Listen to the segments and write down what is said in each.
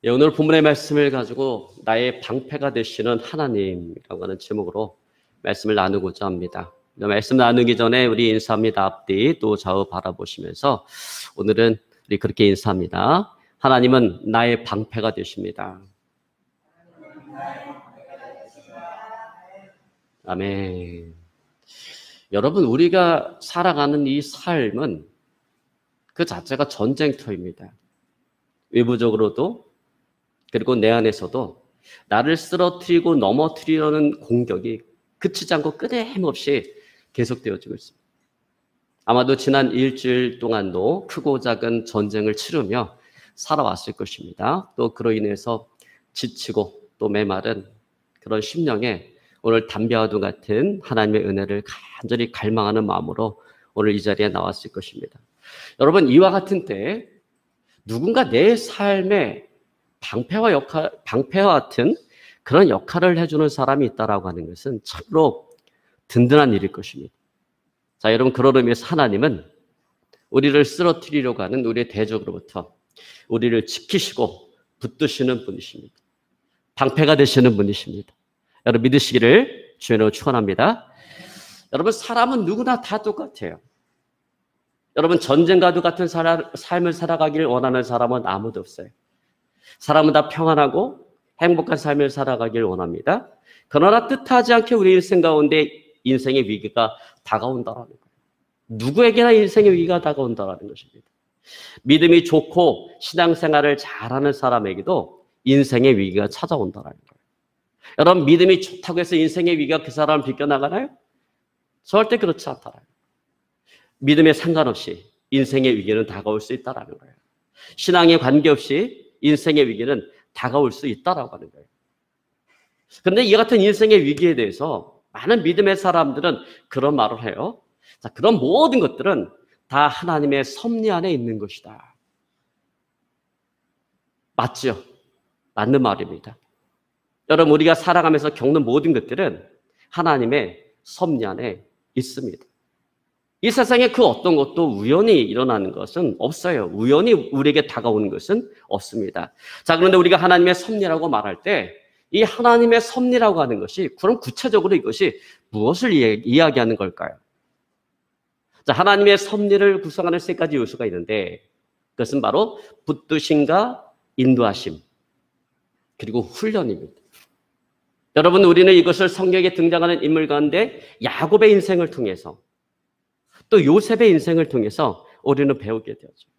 예, 오늘 본문의 말씀을 가지고 나의 방패가 되시는 하나님이라고 하는 제목으로 말씀을 나누고자 합니다. 말씀 나누기 전에 우리 인사합니다. 앞뒤 또 좌우 바라보시면서 오늘은 우리 그렇게 인사합니다. 하나님은 나의 방패가 되십니다. 아멘. 여러분, 우리가 살아가는 이 삶은 그 자체가 전쟁터입니다. 외부적으로도 그리고 내 안에서도 나를 쓰러뜨리고 넘어뜨리려는 공격이 그치지 않고 끊임없이 계속되어지고 있습니다. 아마도 지난 일주일 동안도 크고 작은 전쟁을 치르며 살아왔을 것입니다. 또 그로 인해서 지치고 또 메마른 그런 심령에 오늘 담배와도 같은 하나님의 은혜를 간절히 갈망하는 마음으로 오늘 이 자리에 나왔을 것입니다. 여러분, 이와 같은 때 누군가 내 삶에 방패와 같은 그런 역할을 해주는 사람이 있다라고 하는 것은 참으로 든든한 일일 것입니다. 자, 여러분, 그런 의미에서 하나님은 우리를 쓰러뜨리려고 하는 우리의 대적으로부터 우리를 지키시고 붙드시는 분이십니다. 방패가 되시는 분이십니다. 여러분, 믿으시기를 주님으로 축원합니다. 여러분, 사람은 누구나 다 똑같아요. 여러분, 전쟁과도 같은 삶을 살아가기를 원하는 사람은 아무도 없어요. 사람은 다 평안하고 행복한 삶을 살아가길 원합니다. 그러나 뜻하지 않게 우리 인생 가운데 인생의 위기가 다가온다라는 거예요. 누구에게나 인생의 위기가 다가온다라는 것입니다. 믿음이 좋고 신앙생활을 잘하는 사람에게도 인생의 위기가 찾아온다라는 거예요. 여러분, 믿음이 좋다고 해서 인생의 위기가 그 사람을 비껴나가나요? 절대 그렇지 않다라는 거예요. 믿음에 상관없이 인생의 위기는 다가올 수 있다라는 거예요. 신앙에 관계없이 인생의 위기는 다가올 수 있다라고 하는 거예요. 그런데 이 같은 인생의 위기에 대해서 많은 믿음의 사람들은 그런 말을 해요. 자, 그런 모든 것들은 다 하나님의 섭리 안에 있는 것이다. 맞죠? 맞는 말입니다. 여러분, 우리가 살아가면서 겪는 모든 것들은 하나님의 섭리 안에 있습니다. 이 세상에 그 어떤 것도 우연히 일어나는 것은 없어요. 우연히 우리에게 다가오는 것은 없습니다. 자, 그런데 우리가 하나님의 섭리라고 말할 때 이 하나님의 섭리라고 하는 것이 그럼 구체적으로 이것이 무엇을 이야기하는 걸까요? 자, 하나님의 섭리를 구성하는 세 가지 요소가 있는데 그것은 바로 붙드심과 인도하심 그리고 훈련입니다. 여러분, 우리는 이것을 성경에 등장하는 인물 가운데 야곱의 인생을 통해서 또 요셉의 인생을 통해서 우리는 배우게 되었죠.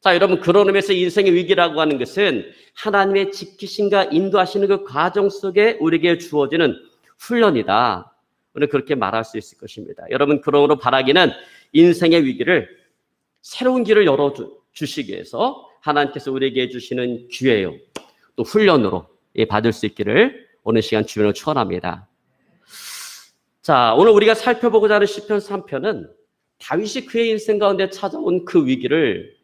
자, 여러분, 그런 의미에서 인생의 위기라고 하는 것은 하나님의 지키심과 인도하시는 그 과정 속에 우리에게 주어지는 훈련이다. 우리는 그렇게 말할 수 있을 것입니다. 여러분, 그러므로 바라기는 인생의 위기를 새로운 길을 열어주시기 위해서 하나님께서 우리에게 주시는 기회요. 또 훈련으로 받을 수 있기를 오늘 시간 주님으로 축원합니다. 자, 오늘 우리가 살펴보고자 하는 시편 3편은 다윗이 그의 인생 가운데 찾아온 그 위기를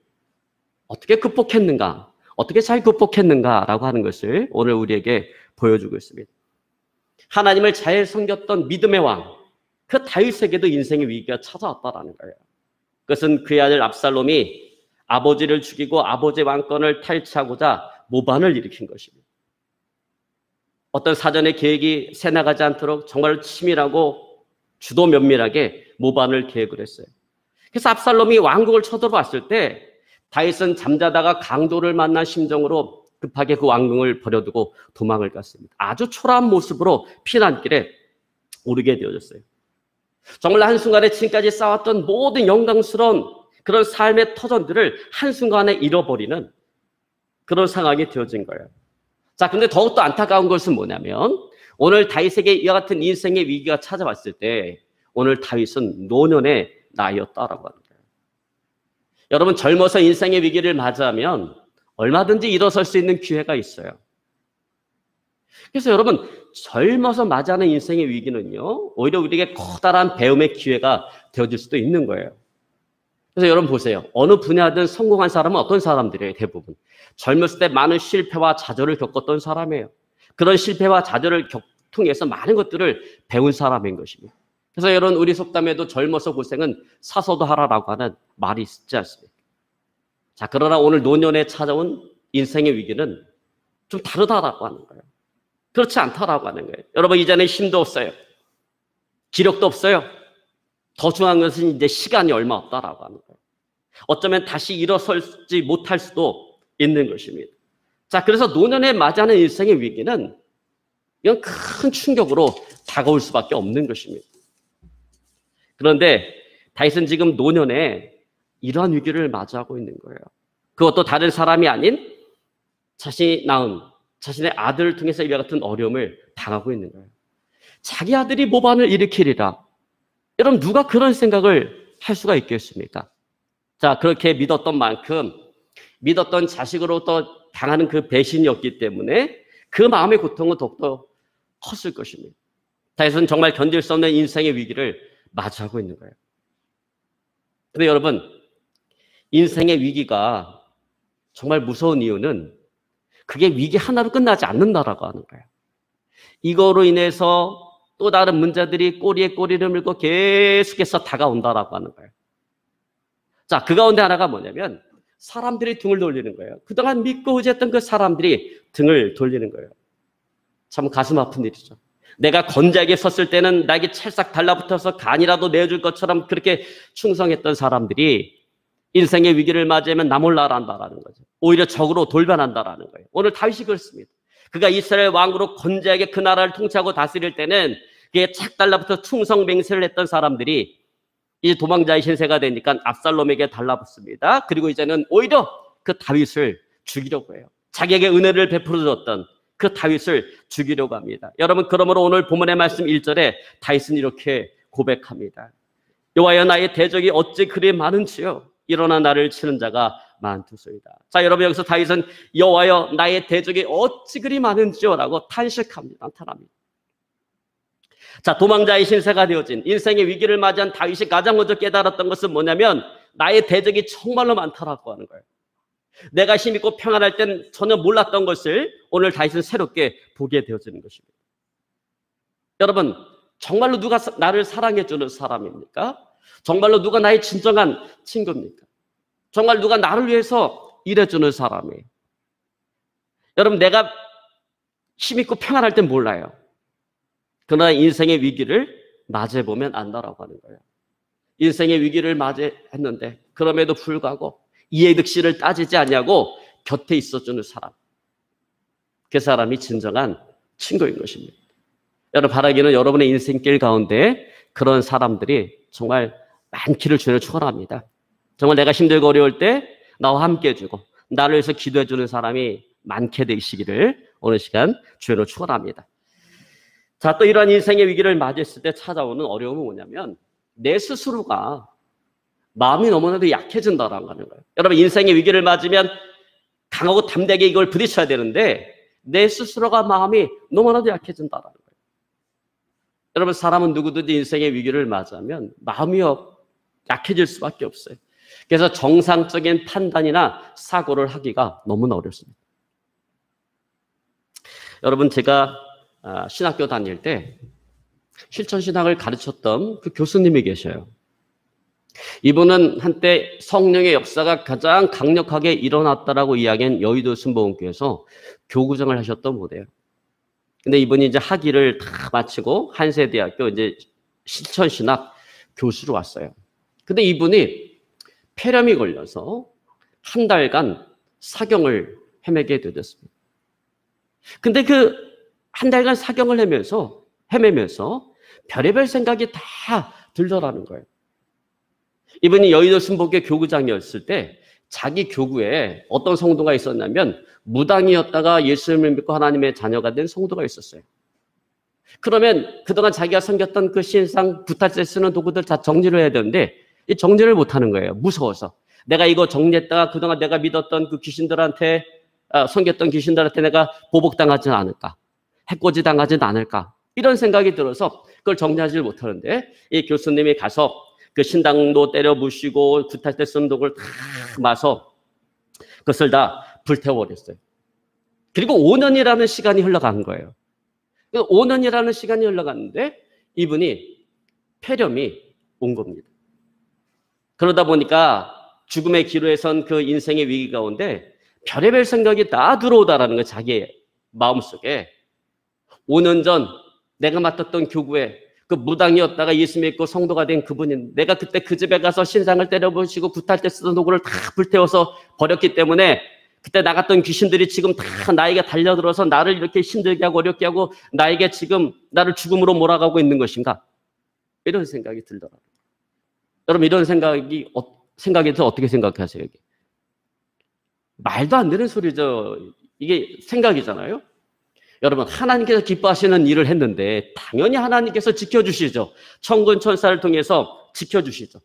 어떻게 극복했는가, 어떻게 잘 극복했는가라고 하는 것을 오늘 우리에게 보여주고 있습니다. 하나님을 잘 섬겼던 믿음의 왕, 그 다윗에게도 인생의 위기가 찾아왔다라는 거예요. 그것은 그의 아들 압살롬이 아버지를 죽이고 아버지의 왕권을 탈취하고자 모반을 일으킨 것입니다. 어떤 사전의 계획이 새나가지 않도록 정말 치밀하고 주도 면밀하게 모반을 계획을 했어요. 그래서 압살롬이 왕국을 쳐들어왔을 때 다윗은 잠자다가 강도를 만난 심정으로 급하게 그 왕궁을 버려두고 도망을 갔습니다. 아주 초라한 모습으로 피난길에 오르게 되어졌어요. 정말 한순간에 지금까지 쌓았던 모든 영광스러운 그런 삶의 터전들을 한순간에 잃어버리는 그런 상황이 되어진 거예요. 자, 근데 더욱더 안타까운 것은 뭐냐면 오늘 다윗에게 이와 같은 인생의 위기가 찾아왔을 때 오늘 다윗은 노년의 나이였다라고 하는 거예요. 여러분, 젊어서 인생의 위기를 맞이하면 얼마든지 일어설 수 있는 기회가 있어요. 그래서 여러분, 젊어서 맞이하는 인생의 위기는요, 오히려 우리에게 커다란 배움의 기회가 되어질 수도 있는 거예요. 그래서 여러분 보세요. 어느 분야든 성공한 사람은 어떤 사람들이에요? 대부분 젊었을 때 많은 실패와 좌절을 겪었던 사람이에요. 그런 실패와 좌절을 통해서 많은 것들을 배운 사람인 것입니다. 그래서 여러분, 우리 속담에도 젊어서 고생은 사서도 하라라고 하는 말이 있지 않습니까? 자, 그러나 오늘 노년에 찾아온 인생의 위기는 좀 다르다라고 하는 거예요. 그렇지 않다라고 하는 거예요. 여러분, 이제는 힘도 없어요. 기력도 없어요. 더 중요한 것은 이제 시간이 얼마 없다라고 하는 거예요. 어쩌면 다시 일어설지 못할 수도 있는 것입니다. 자, 그래서 노년에 맞이하는 일생의 위기는 이건 큰 충격으로 다가올 수밖에 없는 것입니다. 그런데 다윗은 지금 노년에 이러한 위기를 맞이하고 있는 거예요. 그것도 다른 사람이 아닌 자신이 낳은 자신의 아들을 통해서 이와 같은 어려움을 당하고 있는 거예요. 자기 아들이 모반을 일으키리라. 여러분, 누가 그런 생각을 할 수가 있겠습니까? 자, 그렇게 믿었던 만큼 믿었던 자식으로부터 당하는 그 배신이었기 때문에 그 마음의 고통은 더욱더 컸을 것입니다. 다윗은 정말 견딜 수 없는 인생의 위기를 맞이하고 있는 거예요. 근데 여러분, 인생의 위기가 정말 무서운 이유는 그게 위기 하나로 끝나지 않는다라고 하는 거예요. 이거로 인해서 또 다른 문제들이 꼬리에 꼬리를 물고 계속해서 다가온다라고 하는 거예요. 자, 그 가운데 하나가 뭐냐면 사람들이 등을 돌리는 거예요. 그동안 믿고 의지했던 그 사람들이 등을 돌리는 거예요. 참 가슴 아픈 일이죠. 내가 건재하게 섰을 때는 나에게 찰싹 달라붙어서 간이라도 내어줄 것처럼 그렇게 충성했던 사람들이 인생의 위기를 맞이하면 나 몰라 한다라는 거죠. 오히려 적으로 돌변한다라는 거예요. 오늘 다윗이 그렇습니다. 그가 이스라엘 왕으로 건재하게 그 나라를 통치하고 다스릴 때는 그게 착 달라붙어 충성 맹세를 했던 사람들이 이제 도망자의 신세가 되니까 압살롬에게 달라붙습니다. 그리고 이제는 오히려 그 다윗을 죽이려고 해요. 자기에게 은혜를 베풀어 줬던 그 다윗을 죽이려고 합니다. 여러분, 그러므로 오늘 본문의 말씀 1절에 다윗은 이렇게 고백합니다. 여호와여, 나의 대적이 어찌 그리 많은지요. 일어나 나를 치는 자가 많도소이다. 자, 여러분, 여기서 다윗은 여호와여, 나의 대적이 어찌 그리 많은지요 라고 탄식합니다. 탄합니다. 자, 도망자의 신세가 되어진 인생의 위기를 맞이한 다윗이 가장 먼저 깨달았던 것은 뭐냐면 나의 대적이 정말로 많다라고 하는 거예요. 내가 힘있고 평안할 땐 전혀 몰랐던 것을 오늘 다윗은 새롭게 보게 되어지는 것입니다. 여러분, 정말로 누가 나를 사랑해주는 사람입니까? 정말로 누가 나의 진정한 친구입니까? 정말 누가 나를 위해서 일해주는 사람이에요. 여러분, 내가 힘있고 평안할 땐 몰라요. 그러나 인생의 위기를 맞이해보면 안다라고 하는 거예요. 인생의 위기를 맞이했는데 그럼에도 불구하고 이해 득실을 따지지 않냐고 곁에 있어주는 사람, 그 사람이 진정한 친구인 것입니다. 여러분, 바라기는 여러분의 인생길 가운데 그런 사람들이 정말 많기를 주님을 축원합니다. 정말 내가 힘들고 어려울 때 나와 함께 해주고 나를 위해서 기도해주는 사람이 많게 되시기를 오늘 시간 주님을 축원합니다. 자, 또 이러한 인생의 위기를 맞이했을 때 찾아오는 어려움은 뭐냐면 내 스스로가 마음이 너무나도 약해진다라고 하는 거예요. 여러분, 인생의 위기를 맞으면 강하고 담대하게 이걸 부딪혀야 되는데 내 스스로가 마음이 너무나도 약해진다라는 거예요. 여러분, 사람은 누구든지 인생의 위기를 맞이하면 마음이 약해질 수밖에 없어요. 그래서 정상적인 판단이나 사고를 하기가 너무나 어렵습니다. 여러분, 제가 신학교 다닐 때 실천신학을 가르쳤던 그 교수님이 계셔요. 이분은 한때 성령의 역사가 가장 강력하게 일어났다라고 이야기한 여의도 순복음교회에서 교구장을 하셨던 분이에요. 근데 이분이 이제 학위를 다 마치고 한세대학교 이제 실천신학 교수로 왔어요. 근데 이분이 폐렴이 걸려서 한 달간 사경을 헤매게 되었습니다. 근데 그 한 달간 사경을 헤매면서 별의별 생각이 다 들더라는 거예요. 이분이 여의도 순복음교회 교구장이었을 때 자기 교구에 어떤 성도가 있었냐면 무당이었다가 예수님을 믿고 하나님의 자녀가 된 성도가 있었어요. 그러면 그동안 자기가 섬겼던 그 신상 부탁 때 쓰는 도구들 다 정리를 해야 되는데 이 정리를 못하는 거예요. 무서워서. 내가 이거 정리했다가 그동안 내가 믿었던 그 귀신들한테 섬겼던 귀신들한테 내가 보복당하지는 않을까, 해코지 당하지는 않을까, 이런 생각이 들어서 그걸 정리하지 못하는데 이 교수님이 가서 그 신당도 때려 부시고 구탈 때 쓰는 독을 다 마서 그것을 다 불태워버렸어요. 그리고 5년이라는 시간이 흘러간 거예요. 5년이라는 시간이 흘러갔는데 이분이 폐렴이 온 겁니다. 그러다 보니까 죽음의 기로에 선 그 인생의 위기 가운데 별의별 생각이 다 들어오다라는 거, 자기의 마음속에. 5년 전 내가 맡았던 교구에 그 무당이었다가 예수 믿고 성도가 된 그분이, 내가 그때 그 집에 가서 신상을 때려부시고 구탈 때 쓰던 도구를 다 불태워서 버렸기 때문에 그때 나갔던 귀신들이 지금 다 나에게 달려들어서 나를 이렇게 힘들게 하고 어렵게 하고 나에게 지금 나를 죽음으로 몰아가고 있는 것인가? 이런 생각이 들더라고요. 여러분, 이런 생각이 생각에서 어떻게 생각하세요? 이게 말도 안 되는 소리죠. 이게 생각이잖아요. 여러분, 하나님께서 기뻐하시는 일을 했는데 당연히 하나님께서 지켜주시죠. 천군 천사를 통해서 지켜주시죠.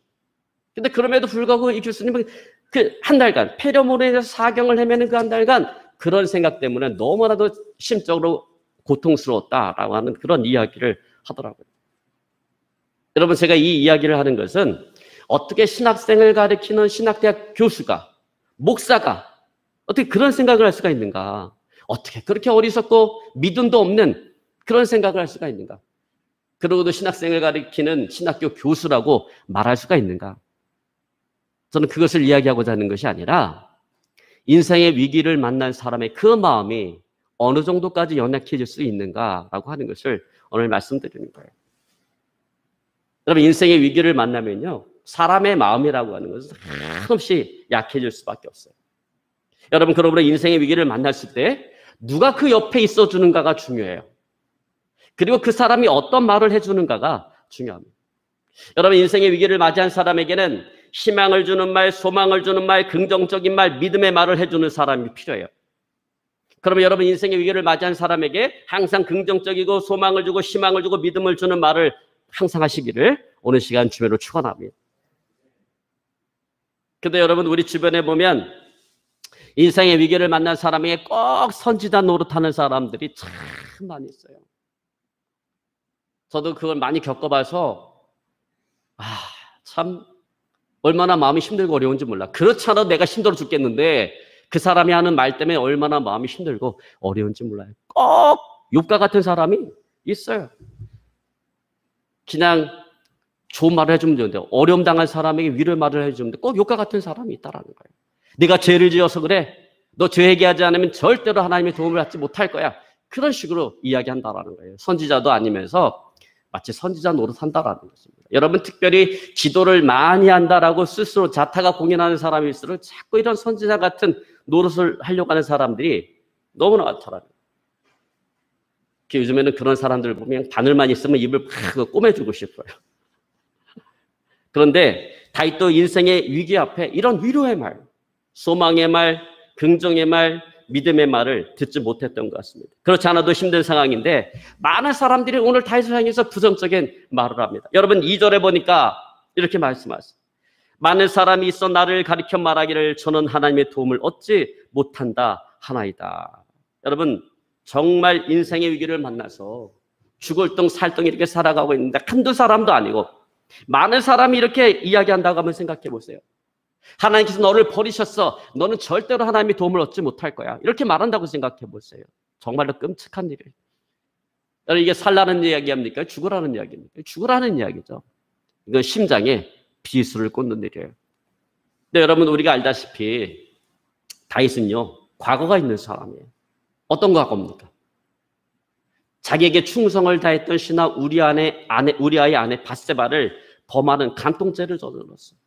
근데 그럼에도 불구하고 이 교수님은 그 한 달간 폐렴으로 인해서 사경을 헤매는 그 한 달간 그런 생각 때문에 너무나도 심적으로 고통스러웠다라고 하는 그런 이야기를 하더라고요. 여러분, 제가 이 이야기를 하는 것은 어떻게 신학생을 가르치는 신학대학 교수가, 목사가 어떻게 그런 생각을 할 수가 있는가? 어떻게 그렇게 어리석고 믿음도 없는 그런 생각을 할 수가 있는가? 그러고도 신학생을 가르치는 신학교 교수라고 말할 수가 있는가? 저는 그것을 이야기하고자 하는 것이 아니라 인생의 위기를 만난 사람의 그 마음이 어느 정도까지 연약해질 수 있는가라고 하는 것을 오늘 말씀드리는 거예요. 여러분, 인생의 위기를 만나면요, 사람의 마음이라고 하는 것은 한없이 약해질 수밖에 없어요. 여러분, 그러므로 인생의 위기를 만났을 때 누가 그 옆에 있어주는가가 중요해요. 그리고 그 사람이 어떤 말을 해주는가가 중요합니다. 여러분, 인생의 위기를 맞이한 사람에게는 희망을 주는 말, 소망을 주는 말, 긍정적인 말, 믿음의 말을 해주는 사람이 필요해요. 그러면 여러분, 인생의 위기를 맞이한 사람에게 항상 긍정적이고 소망을 주고 희망을 주고 믿음을 주는 말을 항상 하시기를 오늘 시간 주변으로 축원합니다. 근데 여러분, 우리 주변에 보면 인생의 위기를 만난 사람에게 꼭 선지자 노릇하는 사람들이 참 많이 있어요. 저도 그걸 많이 겪어봐서 참 얼마나 마음이 힘들고 어려운지 몰라. 그렇지 않아도 내가 힘들어 죽겠는데 그 사람이 하는 말 때문에 얼마나 마음이 힘들고 어려운지 몰라요. 꼭 욥과 같은 사람이 있어요. 그냥 좋은 말을 해주면 되는데 어려움 당한 사람에게 위로의 말을 해주면 꼭 욥과 같은 사람이 있다라는 거예요. 네가 죄를 지어서 그래. 너 죄 회개하지 않으면 절대로 하나님의 도움을 받지 못할 거야. 그런 식으로 이야기한다라는 거예요. 선지자도 아니면서 마치 선지자 노릇한다라는 것입니다. 여러분, 특별히 기도를 많이 한다라고 스스로 자타가 공인하는 사람일수록 자꾸 이런 선지자 같은 노릇을 하려고 하는 사람들이 너무나 많더라고요. 요즘에는 그런 사람들 보면 바늘만 있으면 입을 팍 꼬매주고 싶어요. 그런데 다윗도 인생의 위기 앞에 이런 위로의 말, 소망의 말, 긍정의 말, 믿음의 말을 듣지 못했던 것 같습니다. 그렇지 않아도 힘든 상황인데 많은 사람들이 오늘 다윗을 향해서 부정적인 말을 합니다. 여러분, 2절에 보니까 이렇게 말씀하세요. 많은 사람이 있어 나를 가리켜 말하기를 저는 하나님의 도움을 얻지 못한다 하나이다. 여러분, 정말 인생의 위기를 만나서 죽을 둥 살 둥 이렇게 살아가고 있는데 한두 사람도 아니고 많은 사람이 이렇게 이야기한다고 한번 생각해 보세요. 하나님께서 너를 버리셨어. 너는 절대로 하나님의 도움을 얻지 못할 거야. 이렇게 말한다고 생각해 보세요. 정말로 끔찍한 일이에요. 여러분, 이게 살라는 이야기입니까? 죽으라는 이야기입니까? 죽으라는 이야기죠. 이건 심장에 비수를 꽂는 일이에요. 근데 여러분, 우리가 알다시피 다윗은요, 과거가 있는 사람이에요. 어떤 과거입니까? 자기에게 충성을 다했던 신하 우리아의 아내 바세바를 범하는 간통죄를 저질렀어요.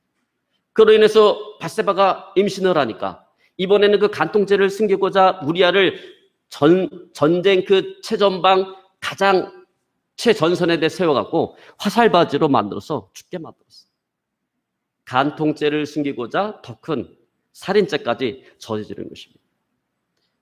그로 인해서 바세바가 임신을 하니까 이번에는 그 간통죄를 숨기고자 우리아를 전쟁 그 최전방 가장 최전선에 대 세워갖고 화살바지로 만들어서 죽게 만들었어요. 간통죄를 숨기고자 더 큰 살인죄까지 저지른 것입니다.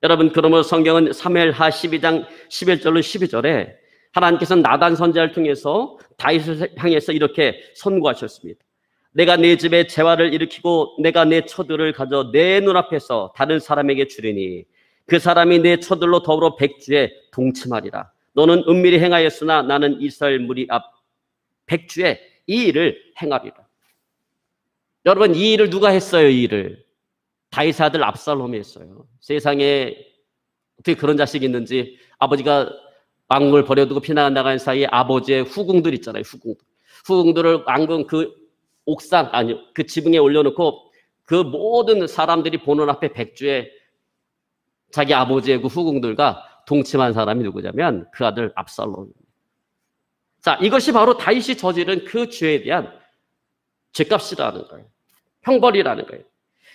여러분, 그러므로 성경은 사무엘하 12장 11절로 12절에 하나님께서는 나단 선지자를 통해서 다윗을 향해서 이렇게 선고하셨습니다. 내가 네 집에 재화를 일으키고 내가 내 처들을 가져 내 눈앞에서 다른 사람에게 주리니 그 사람이 내 처들로 더불어 백주에 동침하리라. 너는 은밀히 행하였으나 나는 이스라엘 무리 앞 백주에 이 일을 행하리라. 여러분, 이 일을 누가 했어요? 이 일을 다윗의 아들 압살롬이 했어요. 세상에 어떻게 그런 자식이 있는지. 아버지가 왕궁을 버려두고 피난 나간 사이에 아버지의 후궁들 있잖아요. 후궁들을 왕궁 그 옥상, 아니 그 지붕에 올려놓고 그 모든 사람들이 보는 앞에 백주에 자기 아버지의 그 후궁들과 동침한 사람이 누구냐면 그 아들 압살롬입니다. 자, 이것이 바로 다윗이 저지른 그 죄에 대한 죄값이라는 거예요. 형벌이라는 거예요.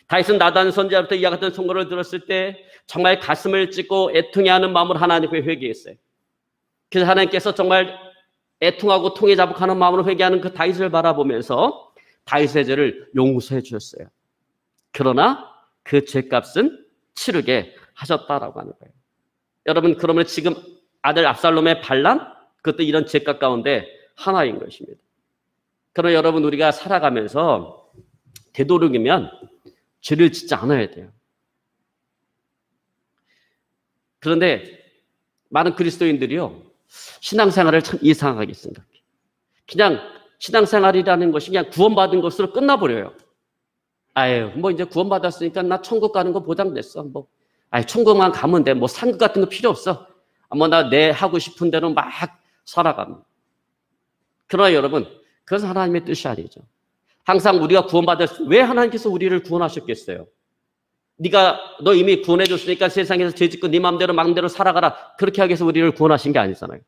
다윗은 나단 선지자로부터 이와 같은 선고를 들었을 때 정말 가슴을 찢고 애통해하는 마음으로 하나님께 회개했어요. 그래서 하나님께서 정말 애통하고 통해 자복하는 마음으로 회개하는 그 다윗을 바라보면서 다윗의 죄를 용서해 주셨어요. 그러나 그 죄값은 치르게 하셨다라고 하는 거예요. 여러분, 그러면 지금 아들 압살롬의 반란, 그것도 이런 죄값 가운데 하나인 것입니다. 그러나 여러분, 우리가 살아가면서 되도록이면 죄를 짓지 않아야 돼요. 그런데 많은 그리스도인들이요, 신앙생활을 참 이상하게 생각해요. 그냥 신앙생활이라는 것이 그냥 구원받은 것으로 끝나버려요. 아유, 뭐 이제 구원받았으니까 나 천국 가는 거 보장됐어. 뭐, 아유, 천국만 가면 돼. 뭐 상급 같은 거 필요 없어. 뭐 나 내 하고 싶은 대로 막 살아갑니다. 그러나 여러분, 그것은 하나님의 뜻이 아니죠. 항상 우리가 왜 하나님께서 우리를 구원하셨겠어요? 너 이미 구원해줬으니까 세상에서 죄짓고 네 마음대로 살아가라. 그렇게 하기 위해서 우리를 구원하신 게 아니잖아요.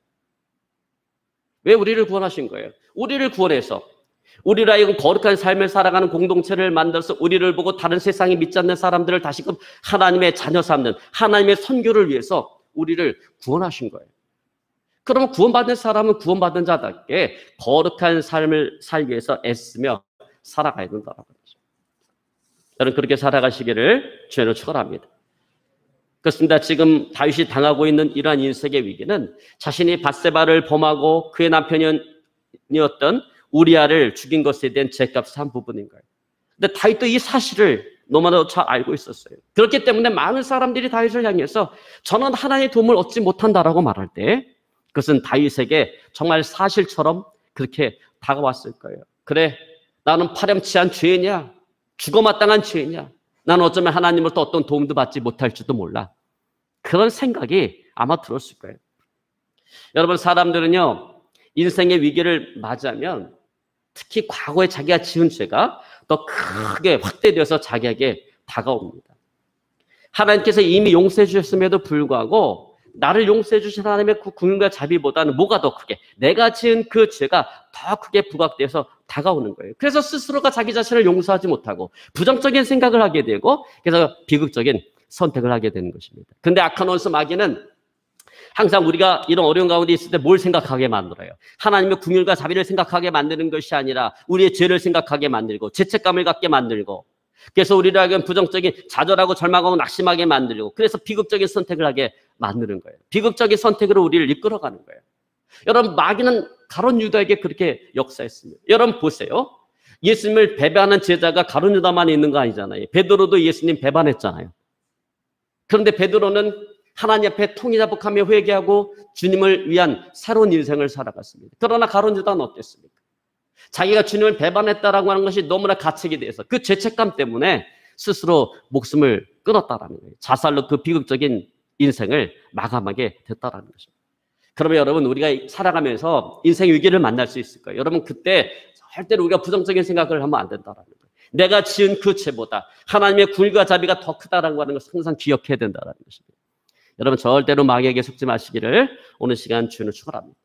왜 우리를 구원하신 거예요? 우리를 구원해서 우리를 하여금 거룩한 삶을 살아가는 공동체를 만들어서 우리를 보고 다른 세상에 믿지 않는 사람들을 다시금 하나님의 자녀 삼는 하나님의 선교를 위해서 우리를 구원하신 거예요. 그러면 구원받은 사람은 구원받은 자답게 거룩한 삶을 살기 위해서 애쓰며 살아가야 된다고 하죠. 저는 그렇게 살아가시기를 주님으로 축원합니다. 그렇습니다. 지금 다윗이 당하고 있는 이러한 인생의 위기는 자신이 밧세바를 범하고 그의 남편이었던 우리아를 죽인 것에 대한 죄값을 한 부분인 거예요. 근데 다윗도 이 사실을 너무나도 잘 알고 있었어요. 그렇기 때문에 많은 사람들이 다윗을 향해서 저는 하나님의 도움을 얻지 못한다라고 말할 때 그것은 다윗에게 정말 사실처럼 그렇게 다가왔을 거예요. 그래, 나는 파렴치한 죄냐? 죽어마땅한 죄냐? 나는 어쩌면 하나님으로부터 어떤 도움도 받지 못할지도 몰라. 그런 생각이 아마 들었을 거예요. 여러분, 사람들은요, 인생의 위기를 맞이하면 특히 과거에 자기가 지은 죄가 더 크게 확대되어서 자기에게 다가옵니다. 하나님께서 이미 용서해 주셨음에도 불구하고 나를 용서해 주신 하나님의 그 긍휼과 자비보다는 뭐가 더 크게, 내가 지은 그 죄가 더 크게 부각돼서 다가오는 거예요. 그래서 스스로가 자기 자신을 용서하지 못하고 부정적인 생각을 하게 되고 그래서 비극적인 선택을 하게 되는 것입니다. 근데 악한 원수 마귀는 항상 우리가 이런 어려운 가운데 있을 때 뭘 생각하게 만들어요? 하나님의 긍휼과 자비를 생각하게 만드는 것이 아니라 우리의 죄를 생각하게 만들고 죄책감을 갖게 만들고 그래서 우리를 하여금 부정적인 좌절하고 절망하고 낙심하게 만들고 그래서 비극적인 선택을 하게 만드는 거예요. 비극적인 선택으로 우리를 이끌어가는 거예요. 여러분, 마귀는 가룟 유다에게 그렇게 역사했습니다. 여러분 보세요. 예수님을 배반하는 제자가 가룟 유다만 있는 거 아니잖아요. 베드로도 예수님 배반했잖아요. 그런데 베드로는 하나님 앞에 통일자복하며 회개하고 주님을 위한 새로운 인생을 살아갔습니다. 그러나 가룟 유다는 어땠습니까? 자기가 주님을 배반했다라고 하는 것이 너무나 가책이 돼서 그 죄책감 때문에 스스로 목숨을 끊었다라는 거예요. 자살로 그 비극적인 인생을 마감하게 됐다라는 것입니다. 그러면 여러분, 우리가 살아가면서 인생 위기를 만날 수 있을 거예요. 여러분, 그때 절대로 우리가 부정적인 생각을 하면 안 된다라는 거예요. 내가 지은 그 죄보다 하나님의 굴과 자비가 더 크다라고 하는 것을 항상 기억해야 된다라는 것입니다. 여러분, 절대로 마귀에게 속지 마시기를 오늘 시간 주님을 축원합니다.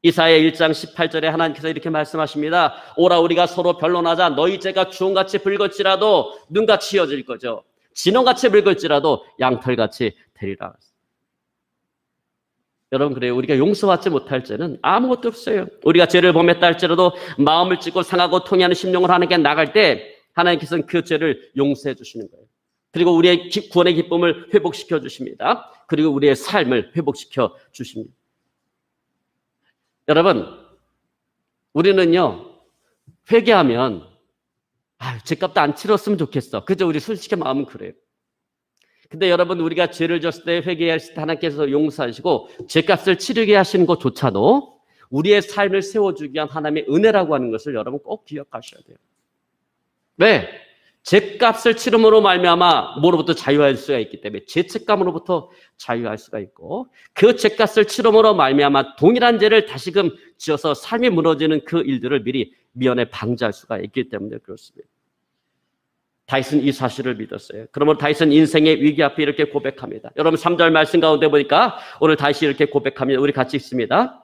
이사야 1장 18절에 하나님께서 이렇게 말씀하십니다. 오라, 우리가 서로 변론하자. 너희 죄가 주홍같이 붉을지라도 눈같이 휘어질 거죠. 진홍같이 붉을지라도 양털같이 되리라. 여러분, 그래요. 우리가 용서받지 못할 죄는 아무것도 없어요. 우리가 죄를 범했다 할지라도 마음을 찢고 상하고 통해하는 심령을 하나님께 나갈 때 하나님께서는 그 죄를 용서해 주시는 거예요. 그리고 우리의 구원의 기쁨을 회복시켜 주십니다. 그리고 우리의 삶을 회복시켜 주십니다. 여러분, 우리는요, 회개하면 죄값도 안 치렀으면 좋겠어. 그죠? 우리 솔직히 마음은 그래요. 근데 여러분, 우리가 죄를 졌을 때 회개했을 때 하나님께서 용서하시고 죄값을 치르게 하시는 것조차도 우리의 삶을 세워주기 위한 하나님의 은혜라고 하는 것을 여러분 꼭 기억하셔야 돼요. 왜? 죄값을 치름으로 말미암아 뭐로부터 자유할 수가 있기 때문에 죄책감으로부터 자유할 수가 있고 그 죄값을 치름으로 말미암아 동일한 죄를 다시금 지어서 삶이 무너지는 그 일들을 미리 미연에 방지할 수가 있기 때문에 그렇습니다. 다윗은 이 사실을 믿었어요. 그러므로 다윗은 인생의 위기 앞에 이렇게 고백합니다. 여러분 3절 말씀 가운데 보니까 오늘 다윗이 이렇게 고백합니다. 우리 같이 읽습니다.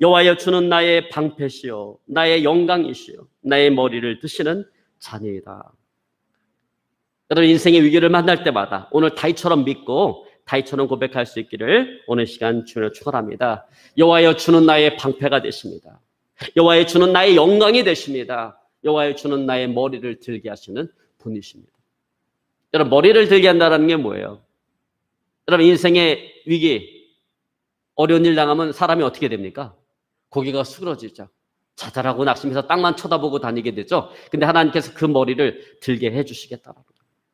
여호와여 주는 나의 방패시요 나의 영광이시요 나의 머리를 드시는 자녀이다. 여러분 인생의 위기를 만날 때마다 오늘 다윗처럼 믿고 다윗처럼 고백할 수 있기를 오늘 시간 주님을 축원합니다. 여호와여 주는 나의 방패가 되십니다. 여호와여 주는 나의 영광이 되십니다. 여호와여 주는 나의 머리를 들게 하시는 분이십니다. 여러분 머리를 들게 한다는 게 뭐예요? 여러분 인생의 위기, 어려운 일 당하면 사람이 어떻게 됩니까? 고개가 수그러지죠. 자잘하고 낙심해서 땅만 쳐다보고 다니게 되죠. 근데 하나님께서 그 머리를 들게 해주시겠다라고.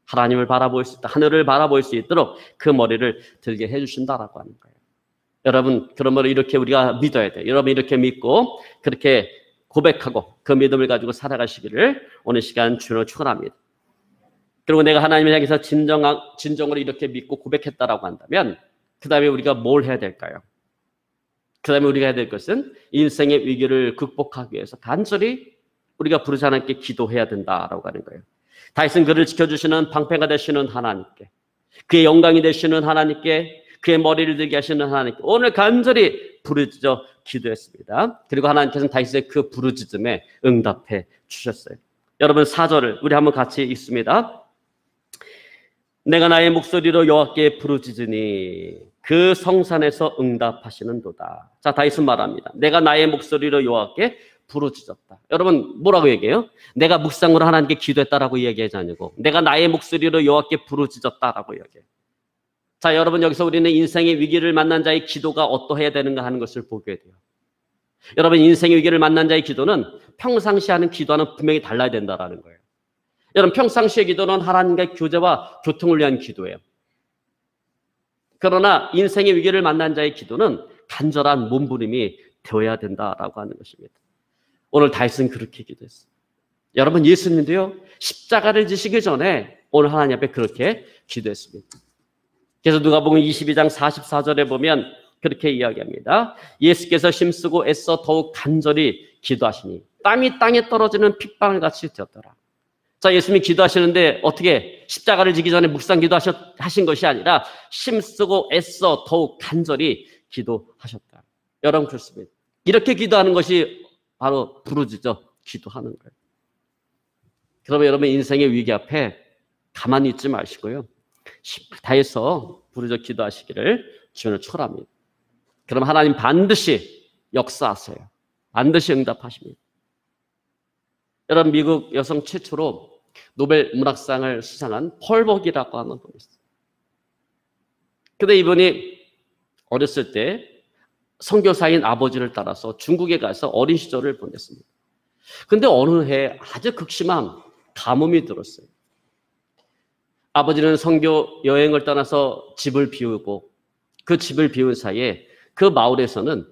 하나님을 바라볼 수 있다. 하늘을 바라볼 수 있도록 그 머리를 들게 해주신다라고 하는 거예요. 여러분 그러므로 이렇게 우리가 믿어야 돼요. 여러분 이렇게 믿고 그렇게 고백하고 그 믿음을 가지고 살아가시기를 오늘 시간 주님을 축원합니다. 그리고 내가 하나님을 향해서 진정으로 이렇게 믿고 고백했다라고 한다면 그 다음에 우리가 뭘 해야 될까요? 그 다음에 우리가 해야 될 것은 인생의 위기를 극복하기 위해서 간절히 우리가 부르지 않게 기도해야 된다라고 하는 거예요. 다윗은 그를 지켜주시는 방패가 되시는 하나님께, 그의 영광이 되시는 하나님께, 그의 머리를 들게 하시는 하나님께 오늘 간절히 부르짖어 기도했습니다. 그리고 하나님께서는 다윗의 그 부르짖음에 응답해 주셨어요. 여러분 4절을 우리 한번 같이 읽습니다. 내가 나의 목소리로 여호와께 부르짖으니 그 성산에서 응답하시는도다. 자, 다윗은 말합니다. 내가 나의 목소리로 여호와께 부르짖었다. 여러분 뭐라고 얘기해요? 내가 묵상으로 하나님께 기도했다라고 얘기하지 않고 내가 나의 목소리로 여호와께 부르짖었다라고 얘기해요. 자, 여러분 여기서 우리는 인생의 위기를 만난 자의 기도가 어떠해야 되는가 하는 것을 보게 돼요. 여러분 인생의 위기를 만난 자의 기도는 평상시 하는 기도와는 분명히 달라야 된다라는 거예요. 여러분 평상시의 기도는 하나님과의 교제와 교통을 위한 기도예요. 그러나 인생의 위기를 만난 자의 기도는 간절한 몸부림이 되어야 된다라고 하는 것입니다. 오늘 다윗은 그렇게 기도했어요. 여러분 예수님도요 십자가를 지시기 전에 오늘 하나님 앞에 그렇게 기도했습니다. 그래서 누가복음 22장 44절에 보면 그렇게 이야기합니다. 예수께서 힘쓰고 애써 더욱 간절히 기도하시니 땀이 땅에 떨어지는 핏방울 같이 되었더라. 자, 예수님이 기도하시는데 어떻게 십자가를 지기 전에 묵상 기도하신 것이 아니라 힘쓰고 애써 더욱 간절히 기도하셨다. 여러분 그렇습니다. 이렇게 기도하는 것이 바로 부르짖어 기도하는 거예요. 그러면 여러분 인생의 위기 앞에 가만히 있지 마시고요. 다해서 부르짖어 기도하시기를 주님을 축원합니다. 그럼 하나님 반드시 역사하세요. 반드시 응답하십니다. 여러분 미국 여성 최초로 노벨 문학상을 수상한 폴 버기라고 하는 분이 있어요. 근데 이분이 어렸을 때 선교사인 아버지를 따라서 중국에 가서 어린 시절을 보냈습니다. 근데 어느 해 아주 극심한 가뭄이 들었어요. 아버지는 선교 여행을 떠나서 집을 비우고 그 집을 비운 사이에 그 마을에서는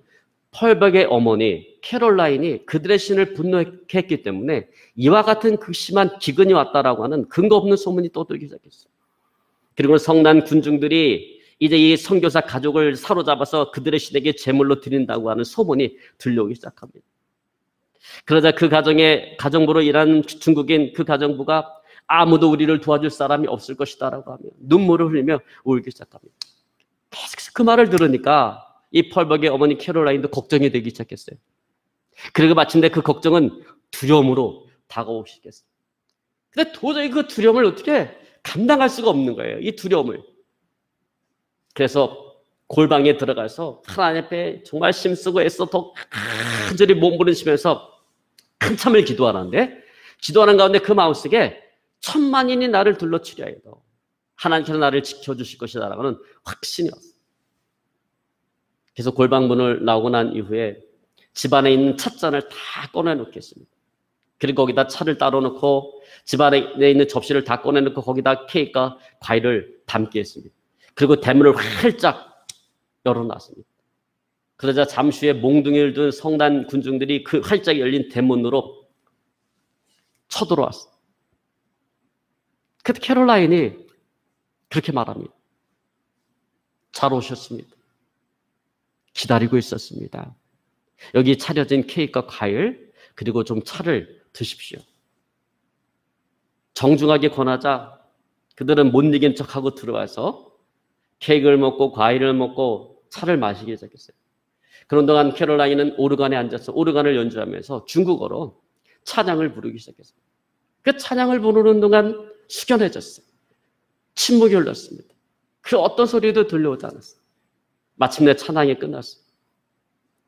펄벅의 어머니 캐롤라인이 그들의 신을 분노했기 때문에 이와 같은 극심한 기근이 왔다라고 하는 근거 없는 소문이 떠돌기 시작했어요. 그리고 성난 군중들이 이제 이 선교사 가족을 사로잡아서 그들의 신에게 제물로 드린다고 하는 소문이 들려오기 시작합니다. 그러자 그 가정부로 일하는 중국인 그 가정부가 아무도 우리를 도와줄 사람이 없을 것이다라고 하며 눈물을 흘리며 울기 시작합니다. 계속해서 그 말을 들으니까 이 펄벅의 어머니 캐롤라인도 걱정이 되기 시작했어요. 그리고 마침내 그 걱정은 두려움으로 다가오기 시작했어요. 근데 도저히 그 두려움을 어떻게 감당할 수가 없는 거예요. 이 두려움을. 그래서 골방에 들어가서 하나님 앞에 정말 힘쓰고 애써 더 간절히 몸부림치면서 한참을 기도하는데 기도하는 가운데 그 마음속에 천만인이 나를 둘러치려 해도 하나님께서 나를 지켜주실 것이다라고 하는 확신이 왔어요. 그래서 골방문을 나오고 난 이후에 집안에 있는 찻잔을 다 꺼내놓겠습니다. 그리고 거기다 차를 따로 놓고 집안에 있는 접시를 다 꺼내놓고 거기다 케이크와 과일을 담게 했습니다. 그리고 대문을 활짝 열어놨습니다. 그러자 잠시 후에 몽둥이를 든 성난 군중들이 그 활짝 열린 대문으로 쳐들어왔어요. 그때 캐롤라인이 그렇게 말합니다. 잘 오셨습니다. 기다리고 있었습니다. 여기 차려진 케이크와 과일 그리고 좀 차를 드십시오. 정중하게 권하자 그들은 못 이긴 척하고 들어와서 케이크를 먹고 과일을 먹고 차를 마시기 시작했어요. 그런 동안 캐롤라인은 오르간에 앉아서 오르간을 연주하면서 중국어로 찬양을 부르기 시작했어요. 그 찬양을 부르는 동안 숙연해졌어요. 침묵이 흘렀습니다. 그 어떤 소리도 들려오지 않았어요. 마침내 찬양이 끝났어요.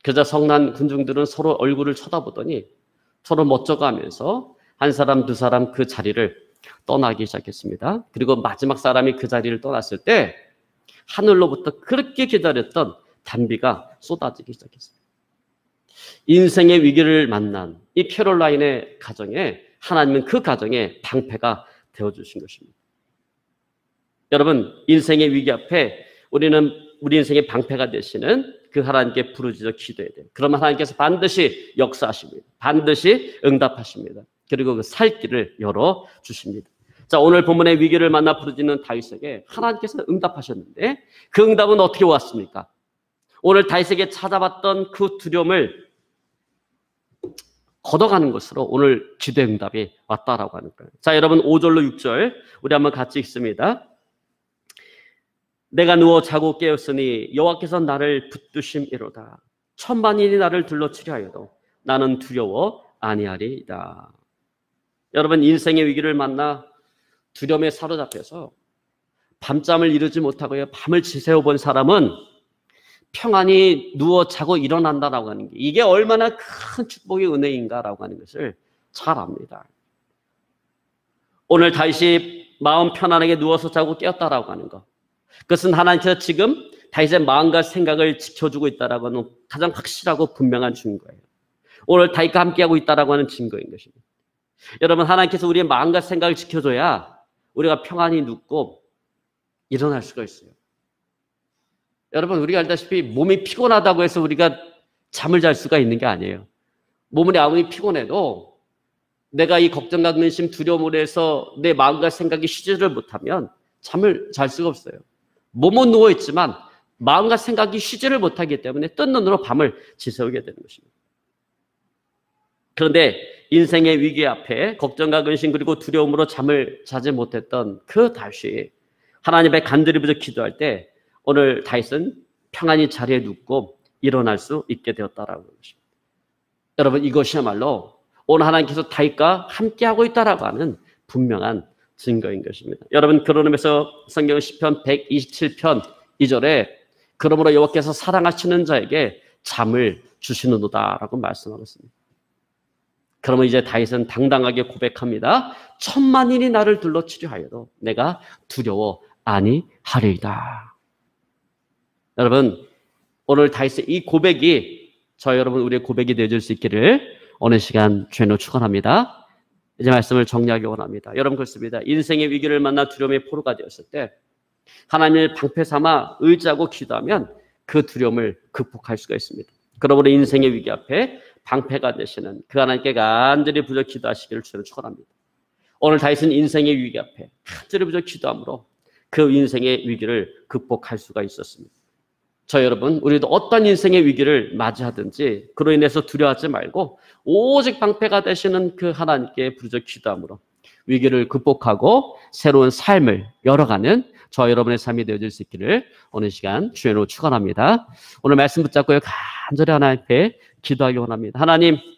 그저 성난 군중들은 서로 얼굴을 쳐다보더니 서로 멋져가면서 한 사람 두 사람 그 자리를 떠나기 시작했습니다. 그리고 마지막 사람이 그 자리를 떠났을 때 하늘로부터 그렇게 기다렸던 단비가 쏟아지기 시작했어요. 인생의 위기를 만난 이 캐롤라인의 가정에 하나님은 그 가정에 방패가 되어주신 것입니다. 여러분, 인생의 위기 앞에 우리는 우리 인생의 방패가 되시는 그 하나님께 부르짖어 기도해야 돼요. 그러면 하나님께서 반드시 역사하십니다. 반드시 응답하십니다. 그리고 그 살 길을 열어주십니다. 자, 오늘 본문의 위기를 만나 부르짖는 다윗에게 하나님께서 응답하셨는데 그 응답은 어떻게 왔습니까? 오늘 다윗에게 찾아봤던 그 두려움을 걷어가는 것으로 오늘 기도의 응답이 왔다라고 하는 거예요. 자, 여러분 5절로 6절 우리 한번 같이 읽습니다. 내가 누워 자고 깨었으니 여호와께서 나를 붙드심이로다. 천만인이 나를 둘러치려 하여도 나는 두려워 아니하리이다. 여러분, 인생의 위기를 만나 두려움에 사로잡혀서 밤잠을 이루지 못하고요 밤을 지새워 본 사람은 평안히 누워 자고 일어난다라고 하는 게 이게 얼마나 큰 축복의 은혜인가라고 하는 것을 잘 압니다. 오늘 다윗이 마음 편안하게 누워서 자고 깨었다라고 하는 것, 그것은 하나님께서 지금 다윗의 마음과 생각을 지켜주고 있다라고 하는 가장 확실하고 분명한 증거예요. 오늘 다윗과 함께하고 있다라고 하는 증거인 것입니다. 여러분, 하나님께서 우리의 마음과 생각을 지켜줘야 우리가 평안히 눕고 일어날 수가 있어요. 여러분, 우리가 알다시피 몸이 피곤하다고 해서 우리가 잠을 잘 수가 있는 게 아니에요. 몸이 아무리 피곤해도 내가 이 걱정과 근심, 두려움으로 해서 내 마음과 생각이 쉬지를 못하면 잠을 잘 수가 없어요. 몸은 누워있지만 마음과 생각이 쉬지를 못하기 때문에 뜬 눈으로 밤을 지새우게 되는 것입니다. 그런데 인생의 위기 앞에 걱정과 근심 그리고 두려움으로 잠을 자지 못했던 그 다윗이 하나님의 간절히 부르짖어 기도할 때 오늘 다윗은 평안히 자리에 눕고 일어날 수 있게 되었다라는 것입니다. 여러분, 이것이야말로 오늘 하나님께서 다윗과 함께하고 있다라고 하는 분명한 증거인 것입니다. 여러분, 그런 의미에서 성경 시편 127편 2절에 그러므로 여호와께서 사랑하시는 자에게 잠을 주시는도다라고 말씀하고 있습니다. 그러면 이제 다윗은 당당하게 고백합니다. 천만인이 나를 둘러치려 하여도 내가 두려워 아니하리이다. 여러분, 오늘 다윗의 이 고백이 저 여러분 우리의 고백이 되어줄 수 있기를 어느 시간 주님으로 축원합니다. 이제 말씀을 정리하기 원합니다. 여러분, 그렇습니다. 인생의 위기를 만나 두려움의 포로가 되었을 때 하나님을 방패 삼아 의지하고 기도하면 그 두려움을 극복할 수가 있습니다. 그러므로 인생의 위기 앞에 방패가 되시는 그 하나님께 간절히 부르짖어 기도하시기를 주님으로 축원합니다. 오늘 다윗은 인생의 위기 앞에 간절히 부르짖어 기도함으로 그 인생의 위기를 극복할 수가 있었습니다. 저 여러분, 우리도 어떤 인생의 위기를 맞이하든지 그로 인해서 두려워하지 말고 오직 방패가 되시는 그 하나님께 부르짖어 기도함으로 위기를 극복하고 새로운 삶을 열어가는 저 여러분의 삶이 되어질 수 있기를 어느 시간 주님으로 축원합니다. 오늘 말씀 붙잡고요 간절히 하나님 앞에 기도하기 원합니다. 하나님,